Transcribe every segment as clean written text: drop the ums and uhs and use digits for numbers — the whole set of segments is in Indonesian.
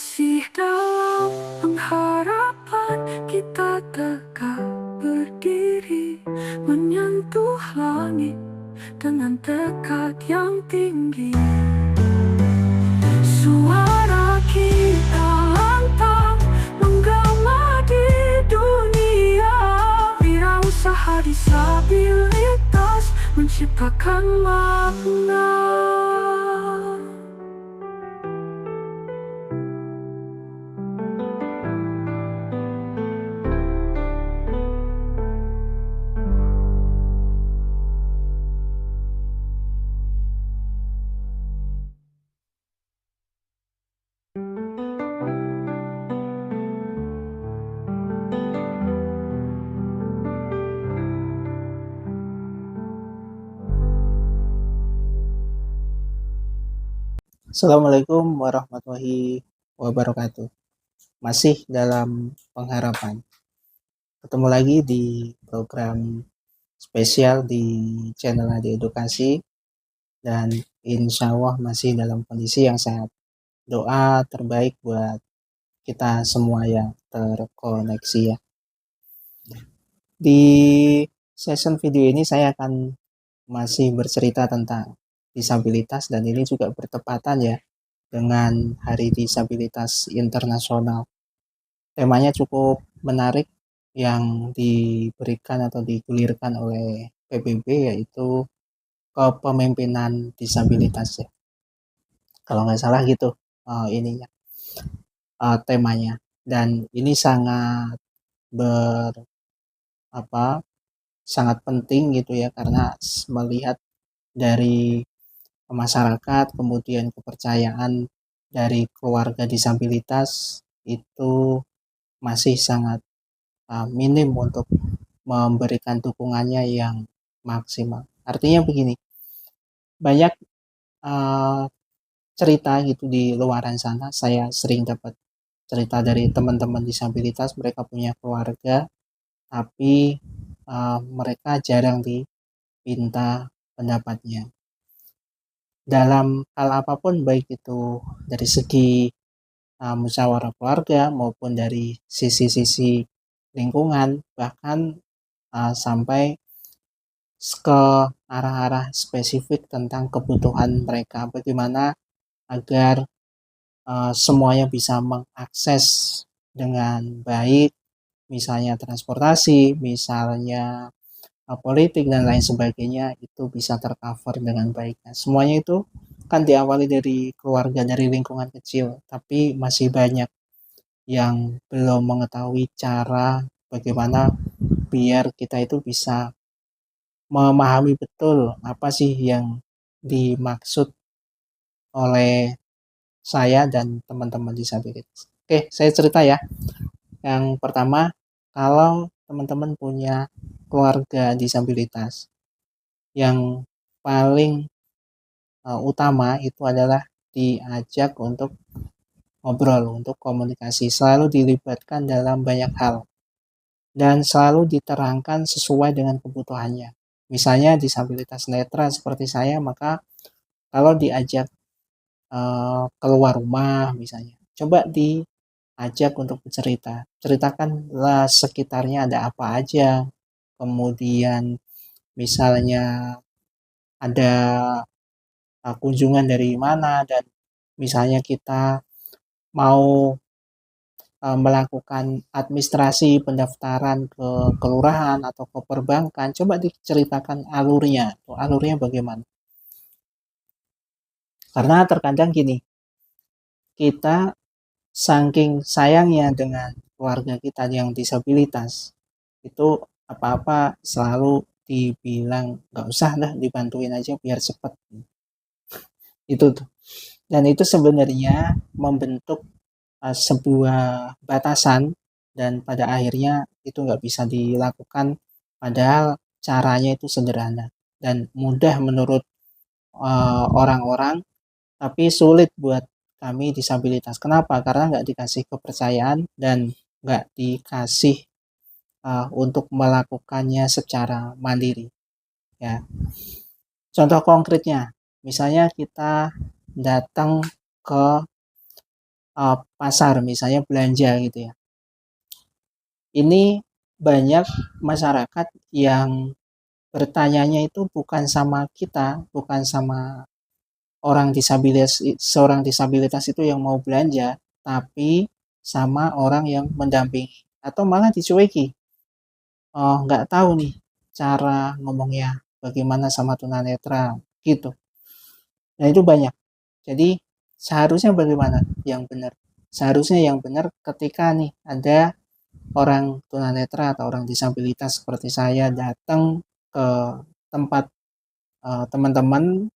Masih dalam pengharapan kita tegak berdiri, menyentuh langit dengan tekad yang tinggi. Suara kita lantang menggema di dunia. Wirausaha disabilitas menciptakan makna. Assalamualaikum warahmatullahi wabarakatuh. Masih dalam pengharapan. Ketemu lagi di program spesial di channel Adi Edukasi, dan insya Allah masih dalam kondisi yang sehat. Doa terbaik buat kita semua yang terkoneksi ya. Di session video ini saya akan masih bercerita tentang disabilitas, dan ini juga bertepatan ya dengan Hari Disabilitas Internasional. Temanya cukup menarik yang diberikan atau digulirkan oleh PBB, yaitu kepemimpinan disabilitas ya. Kalau nggak salah gitu ininya temanya. Dan ini sangat ber sangat penting gitu ya, karena melihat dari masyarakat, kemudian kepercayaan dari keluarga disabilitas itu masih sangat minim untuk memberikan dukungannya yang maksimal. Artinya begini, banyak cerita gitu di luaran sana. Saya sering dapat cerita dari teman-teman disabilitas, mereka punya keluarga, tapi mereka jarang diminta pendapatnya. Dalam hal apapun, baik itu dari segi musyawarah keluarga maupun dari sisi-sisi lingkungan, bahkan sampai ke arah-arah spesifik tentang kebutuhan mereka, bagaimana agar semuanya bisa mengakses dengan baik, misalnya transportasi, misalnya politik dan lain sebagainya, itu bisa tercover dengan baik. Nah, semuanya itu kan diawali dari keluarga, dari lingkungan kecil, tapi masih banyak yang belum mengetahui cara bagaimana biar kita itu bisa memahami betul apa sih yang dimaksud oleh saya dan teman-teman disabilitas. Oke, saya cerita ya. Yang pertama, kalau teman-teman punya keluarga disabilitas, yang paling utama itu adalah diajak untuk ngobrol, untuk komunikasi, selalu dilibatkan dalam banyak hal, dan selalu diterangkan sesuai dengan kebutuhannya. Misalnya disabilitas netra seperti saya, maka kalau diajak keluar rumah misalnya, coba diajak untuk bercerita, ceritakanlah sekitarnya ada apa aja, kemudian misalnya ada kunjungan dari mana, dan misalnya kita mau melakukan administrasi pendaftaran ke kelurahan atau ke perbankan, coba diceritakan alurnya bagaimana. Karena terkadang gini, kita saking sayangnya dengan keluarga kita yang disabilitas, itu apa-apa selalu dibilang nggak usah lah, dibantuin aja biar cepet. Itu tuh. Dan itu sebenarnya membentuk sebuah batasan, dan pada akhirnya itu nggak bisa dilakukan, padahal caranya itu sederhana dan mudah menurut orang-orang, tapi sulit buat kami disabilitas. Kenapa? Karena nggak dikasih kepercayaan dan nggak dikasih untuk melakukannya secara mandiri ya. Contoh konkretnya, misalnya kita datang ke pasar misalnya belanja gitu ya. Ini banyak masyarakat yang bertanyanya itu bukan sama kita, bukan sama seorang disabilitas itu yang mau belanja, tapi sama orang yang mendampingi atau malah dicueki. Nggak tahu nih cara ngomongnya bagaimana sama tunanetra gitu. Nah itu banyak. Jadi seharusnya bagaimana yang benar? Seharusnya yang benar ketika nih ada orang tunanetra atau orang disabilitas seperti saya datang ke tempat teman-teman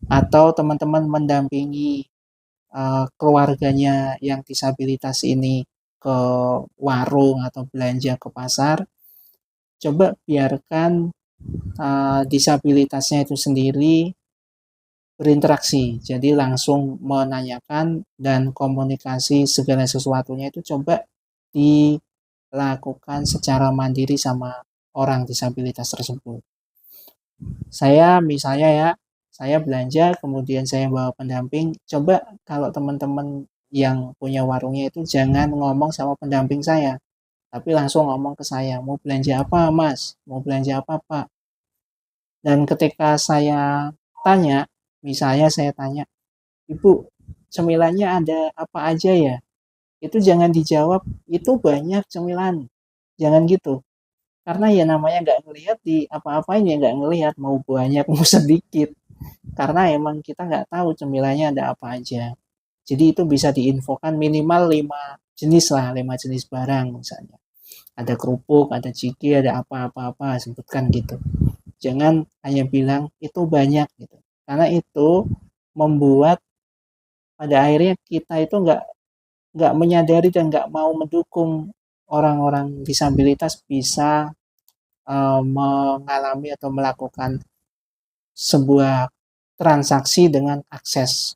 atau teman-teman mendampingi keluarganya yang disabilitas ini ke warung atau belanja ke pasar, coba biarkan disabilitasnya itu sendiri berinteraksi. Jadi langsung menanyakan dan komunikasi segala sesuatunya itu coba dilakukan secara mandiri sama orang disabilitas tersebut. Saya misalnya ya, saya belanja kemudian saya bawa pendamping, coba kalau teman-teman yang punya warungnya itu jangan ngomong sama pendamping saya, tapi langsung ngomong ke saya, mau belanja apa mas, mau belanja apa pak. Dan ketika saya tanya, misalnya saya tanya, ibu cemilannya ada apa aja ya, itu jangan dijawab itu banyak cemilan, jangan gitu. Karena ya namanya nggak ngelihat di apa-apain ya nggak ngelihat mau banyak mau sedikit. Karena emang kita nggak tahu cemilannya ada apa aja. Jadi itu bisa diinfokan minimal 5 jenis lah, 5 jenis barang misalnya. Ada kerupuk, ada ciki, ada apa-apa-apa, sebutkan gitu. Jangan hanya bilang itu banyak gitu. Karena itu membuat pada akhirnya kita itu nggak menyadari dan nggak mau mendukung orang-orang disabilitas bisa mengalami atau melakukan sebuah transaksi dengan akses.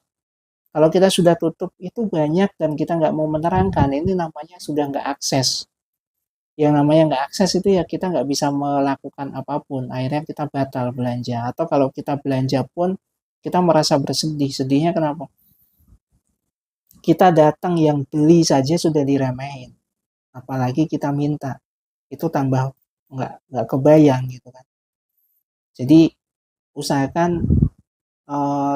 Kalau kita sudah tutup itu banyak dan kita nggak mau menerangkan, ini namanya sudah nggak akses. Yang namanya nggak akses itu ya kita nggak bisa melakukan apapun. Akhirnya kita batal belanja. Atau kalau kita belanja pun kita merasa bersedih. Sedihnya kenapa? Kita datang yang beli saja sudah diremehin. Apalagi kita minta. Itu tambah nggak kebayang gitu kan. Jadi usahakan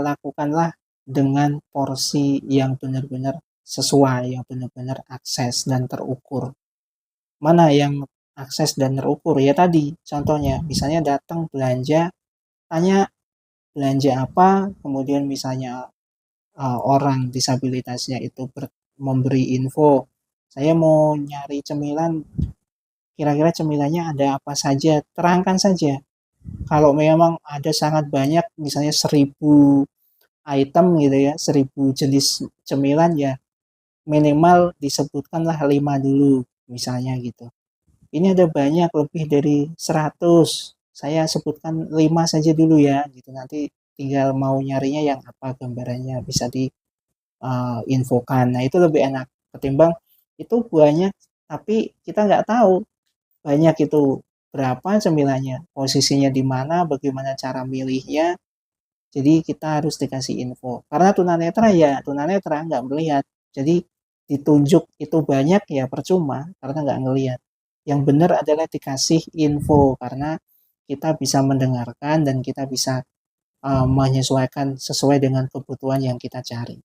lakukanlah dengan porsi yang benar-benar sesuai, yang benar-benar akses dan terukur. Mana yang akses dan terukur? Ya tadi, contohnya, misalnya datang belanja, tanya belanja apa, kemudian misalnya orang disabilitasnya itu memberi info, saya mau nyari cemilan, kira-kira cemilannya ada apa saja, terangkan saja. Kalau memang ada sangat banyak, misalnya 1000 item gitu ya, 1000 jenis cemilan ya, minimal disebutkanlah 5 dulu, misalnya gitu. Ini ada banyak, lebih dari 100, saya sebutkan 5 saja dulu ya, gitu. Nanti tinggal mau nyarinya yang apa gambarannya, bisa diinfokan. Nah itu lebih enak, ketimbang itu banyak, tapi kita nggak tahu banyak itu berapa cemilannya, posisinya di mana, bagaimana cara milihnya. Jadi kita harus dikasih info. Karena tunanetra ya tunanetra nggak melihat. Jadi ditunjuk itu banyak ya percuma karena nggak ngelihat. Yang benar adalah dikasih info karena kita bisa mendengarkan dan kita bisa menyesuaikan sesuai dengan kebutuhan yang kita cari.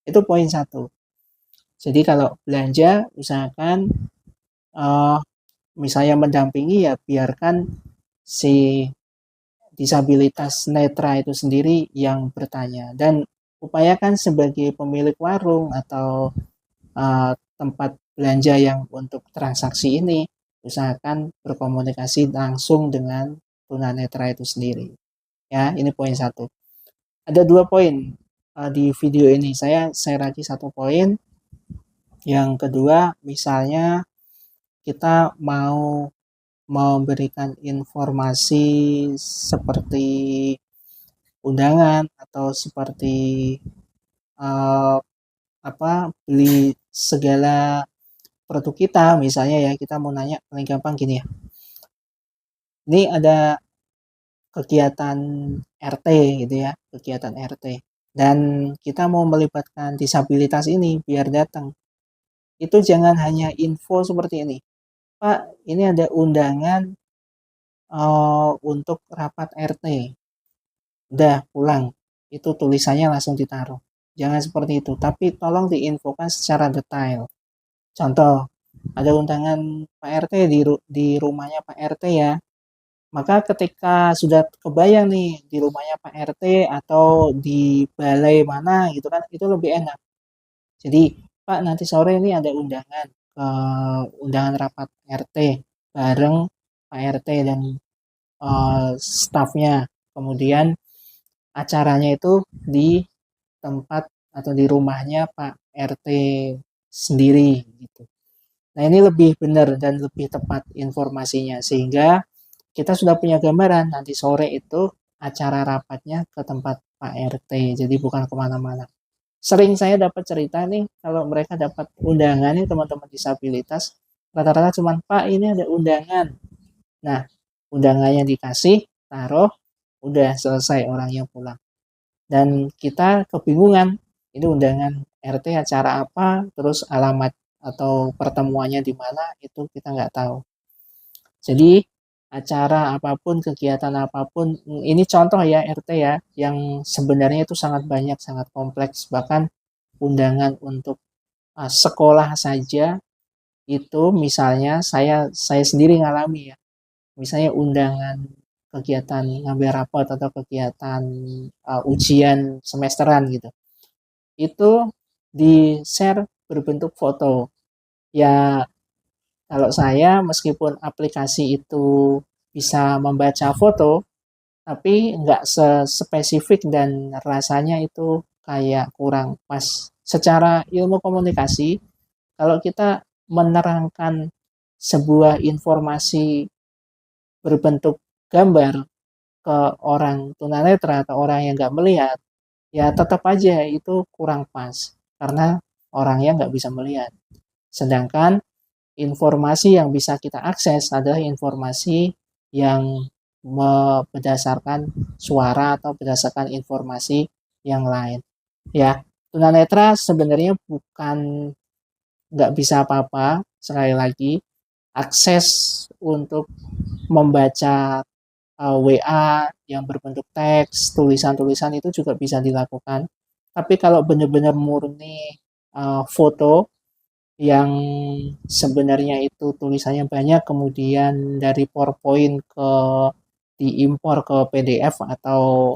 Itu poin satu. Jadi kalau belanja usahakan uh, misalnya mendampingi ya biarkan si disabilitas netra itu sendiri yang bertanya dan upayakan sebagai pemilik warung atau tempat belanja yang untuk transaksi ini usahakan berkomunikasi langsung dengan tunanetra itu sendiri ya. Ini poin satu. Ada 2 poin di video ini, saya share lagi 1 poin. Yang kedua, misalnya kita mau memberikan informasi seperti undangan atau seperti uh, beli segala produk kita, misalnya ya kita mau nanya paling gampang gini ya, ini ada kegiatan RT gitu ya, kegiatan RT, dan kita mau melibatkan disabilitas ini biar datang, itu jangan hanya info seperti ini, Pak, ini ada undangan untuk rapat RT, udah pulang, itu tulisannya langsung ditaruh. Jangan seperti itu, tapi tolong diinfokan secara detail. Contoh, ada undangan Pak RT di rumahnya Pak RT ya. Maka ketika sudah kebayang nih di rumahnya Pak RT atau di balai mana gitu kan, itu lebih enak. Jadi, Pak nanti sore ini ada undangan rapat RT bareng Pak RT dan stafnya. Kemudian acaranya itu di tempat atau di rumahnya Pak RT sendiri gitu. Nah, ini lebih benar dan lebih tepat informasinya sehingga kita sudah punya gambaran nanti sore itu acara rapatnya ke tempat Pak RT, jadi bukan kemana-mana. Sering saya dapat cerita nih kalau mereka dapat undangan nih teman-teman disabilitas, rata-rata cuman Pak ini ada undangan. Nah, undangannya dikasih, taruh, udah selesai orangnya pulang. Dan kita kebingungan, ini undangan RT acara apa, terus alamat atau pertemuannya di mana, itu kita nggak tahu. Jadi acara apapun, kegiatan apapun, ini contoh ya RT ya, yang sebenarnya itu sangat banyak, sangat kompleks. Bahkan undangan untuk sekolah saja itu misalnya saya sendiri ngalami ya. Misalnya undangan kegiatan ngambil rapot atau kegiatan ujian semesteran gitu. Itu di-share berbentuk foto. Ya kalau saya meskipun aplikasi itu bisa membaca foto, tapi nggak spesifik dan rasanya itu kayak kurang pas. Secara ilmu komunikasi, kalau kita menerangkan sebuah informasi berbentuk gambar ke orang tunanetra atau orang yang nggak melihat, ya tetap aja itu kurang pas karena orangnya nggak bisa melihat. Sedangkan informasi yang bisa kita akses adalah informasi yang berdasarkan suara atau berdasarkan informasi yang lain. Ya, tunanetra sebenarnya bukan nggak bisa apa-apa. Sekali lagi, akses untuk membaca WA yang berbentuk teks, tulisan-tulisan itu juga bisa dilakukan. Tapi kalau benar-benar murni foto yang sebenarnya itu tulisannya banyak, kemudian dari PowerPoint diimpor ke PDF atau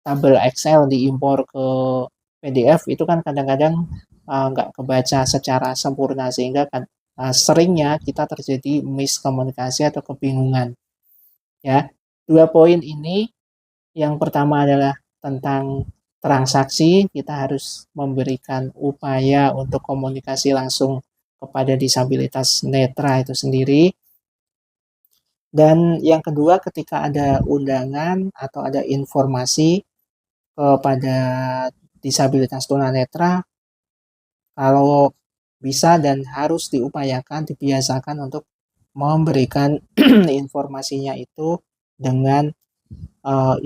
tabel Excel diimpor ke PDF, itu kan kadang-kadang nggak kebaca secara sempurna sehingga kan seringnya kita terjadi miskomunikasi atau kebingungan. Ya, 2 poin ini, yang pertama adalah tentang transaksi, kita harus memberikan upaya untuk komunikasi langsung kepada disabilitas netra itu sendiri. Dan yang kedua, ketika ada undangan atau ada informasi kepada disabilitas tunanetra, kalau bisa dan harus diupayakan, dibiasakan untuk memberikan informasinya itu dengan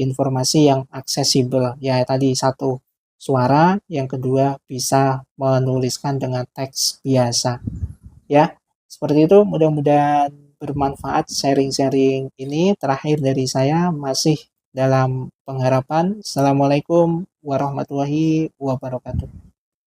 informasi yang aksesibel. Ya tadi satu, suara, yang kedua bisa menuliskan dengan teks biasa. Ya, seperti itu, mudah-mudahan bermanfaat sharing-sharing ini. Terakhir dari saya masih dalam pengharapan. Assalamualaikum warahmatullahi wabarakatuh.